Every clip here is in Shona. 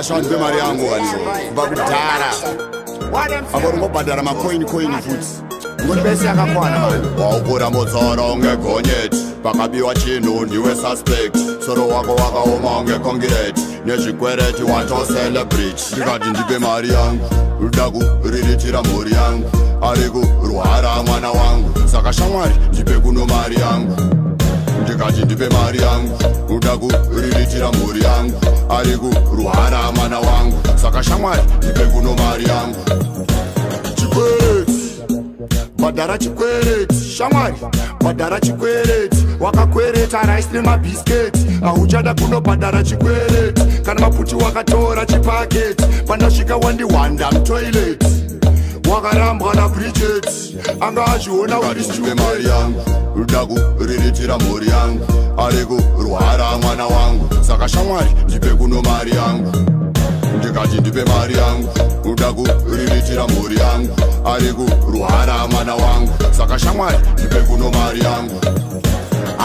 Shanti mari yangu bakudhara aborongobhadhara macoin futi ngondibese yakakwana mani waukura mutsoro unge gonyeti pakabiwa chinhu ndiwe suspect soro wako wakaoma unge congirate nezvikwereti watocelebrate ndikati ndipe mari yangu ruda kuriritira mhuri yangu ari kurwara mwana wangu saka shamwari ndipe kuno mari yangu ndikati ndipe mari yangu ruda kuriritira mhuri yangu ari kurwara mwana wangu saka shamwari ndipe kuno mari yangu chikwereti badhara chikwereti shamwari badhara chikwereti wakakwereta rice nemabhisketi auchada kunobhadhara chikwereti kana maputi wakatora chipaketi pandasvika wandiwanda mutoileti wakarambwa nabridget anga azviona uristipe mari yangu ruda kuriritira mhuri yangu ari kurwara mwana wangu saka shamwari ndipe kuno mari yangu ndikati ndipe mari yangu ruda kuriritira mhuri yangu ari kurwara mwana wangu saka shamwari ndipe kuno mari yangu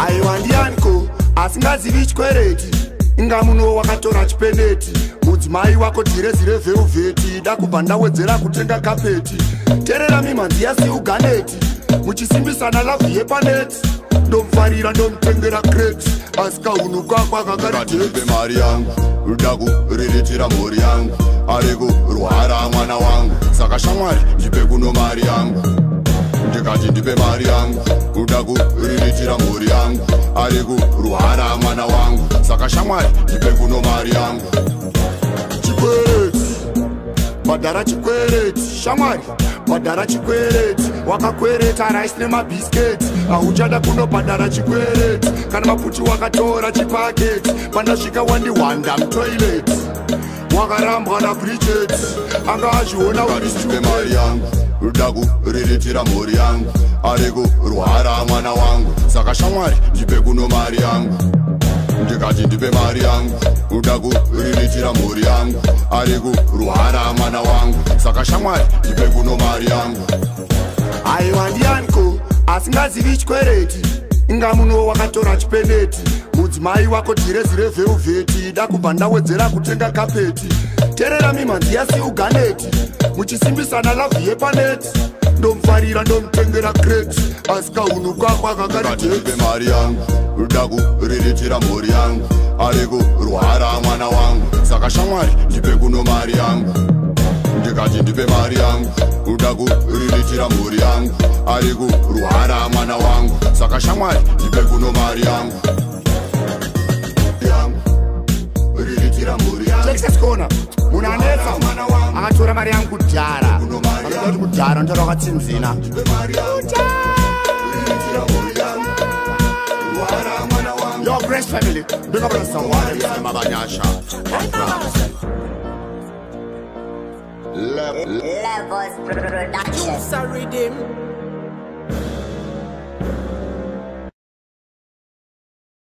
aiwa ndianiko asingazivi chikwereti inga muno wakatora chipeneti mudzimai wako dhirezire vheuvheti da kubva ndawedzera kutenga kapeti terera mimanzi yasiuganeti muchisimbisana lavhu yepaneti ndomufarira ndomutengera kreti asikahunuka kwakakaripe mari yangu ruda kuriritira mhuri yangu ari kurwara mwana wangu saka shamwari ndipe kuno mari yangu ndikati ndipe mari yangu ruda kuriritira mhuri yangu ari kurwara mwana wangu saka shamwari ndipe kuno mari yangu chikwereti badhara chikwereti shamwari badhara chikwereti wakakwereta rice nemabhisketi auchada kunobhadhara chikwereti kana maputi wakatora chipaketi pandasvika wandiwanda mutoileti wakarambwa nabridget anga azviona uristipe mari yangu ruda kuriritira mhuri yangu ari kurwara mwana wangu saka shamwari ndipe kuno mari yangu ndikati ndipe mari yangu ruda kuriritira mhuri yangu ari kurwara mwana wangu saka shamwari ndipe kuno mari yangu aiwa ndianiko asingazivi chikwereti inga muno wakatora chipeneti mudzimai wako dhirezire vheuvheti da kubva ndawedzera kutenga kapeti terera mimanzi yasiuganeti muchisimbisana lavhu yepaneti ndomufarira ndomutengera kreti asikahunuka kwakakaripe mari yangu ruda kuriritira mhuri yangu ari kurwara mwana wangu saka shamwari ndipe kuno mari yangu ndikati ndipe mari yangu ruda kuriritira mhuri yangu ari kurwara mwana wangu saka shamwari ndipe kuno mari yangu kuriritira mhuri yangu chekiseskona munhu anetsa akatora mari yangu kudhara anoda kuti kudhara ndotaura wakatsinzina Yo, Grace family, big up on someone in Mabanyasha. Levels Production.